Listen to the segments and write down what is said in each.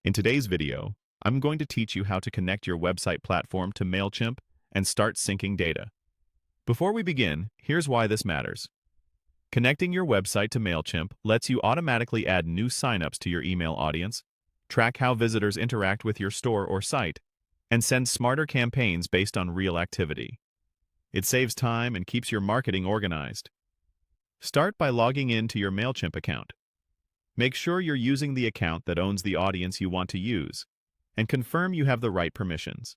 In today's video, I'm going to teach you how to connect your website platform to Mailchimp and start syncing data. Before we begin, here's why this matters. Connecting your website to Mailchimp lets you automatically add new signups to your email audience, track how visitors interact with your store or site, and send smarter campaigns based on real activity. It saves time and keeps your marketing organized. Start by logging in to your Mailchimp account. Make sure you're using the account that owns the audience you want to use, and confirm you have the right permissions.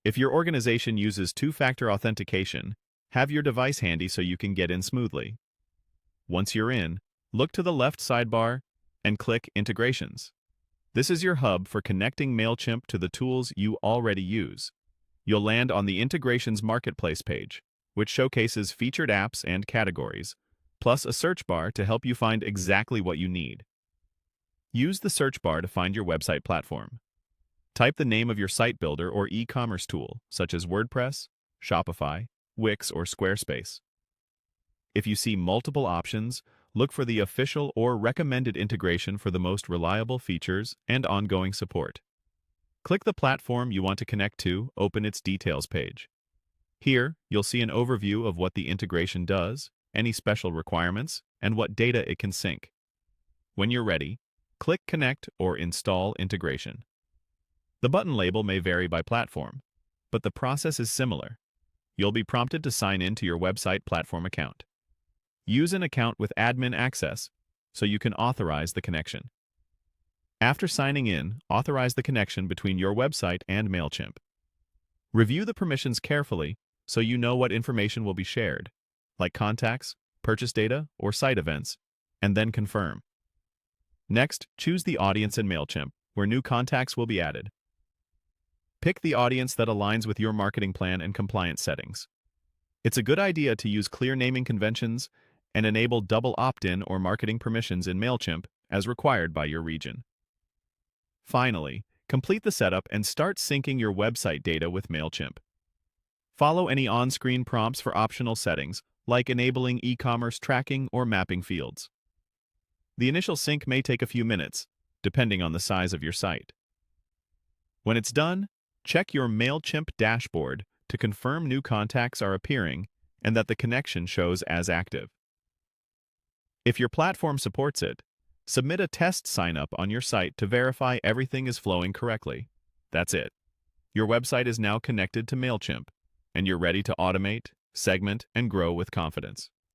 If your organization uses two-factor authentication, have your device handy so you can get in smoothly. Once you're in, look to the left sidebar and click Integrations. This is your hub for connecting Mailchimp to the tools you already use. You'll land on the Integrations Marketplace page, which showcases featured apps and categories, plus a search bar to help you find exactly what you need. Use the search bar to find your website platform. Type the name of your site builder or e-commerce tool, such as WordPress, Shopify, Wix, or Squarespace. If you see multiple options, look for the official or recommended integration for the most reliable features and ongoing support. Click the platform you want to connect to, open its details page. Here, you'll see an overview of what the integration does, any special requirements, and what data it can sync. When you're ready, click Connect or Install Integration. The button label may vary by platform, but the process is similar. You'll be prompted to sign in to your website platform account. Use an account with admin access so you can authorize the connection. After signing in, authorize the connection between your website and Mailchimp. Review the permissions carefully so you know what information will be shared, like contacts, purchase data, or site events, and then confirm. Next, choose the audience in Mailchimp, where new contacts will be added. Pick the audience that aligns with your marketing plan and compliance settings. It's a good idea to use clear naming conventions and enable double opt-in or marketing permissions in Mailchimp as required by your region. Finally, complete the setup and start syncing your website data with Mailchimp. Follow any on-screen prompts for optional settings, like enabling e-commerce tracking or mapping fields. The initial sync may take a few minutes, depending on the size of your site. When it's done, check your Mailchimp dashboard to confirm new contacts are appearing and that the connection shows as active. If your platform supports it, submit a test sign-up on your site to verify everything is flowing correctly. That's it. Your website is now connected to Mailchimp, and you're ready to automate, segment, and grow with confidence.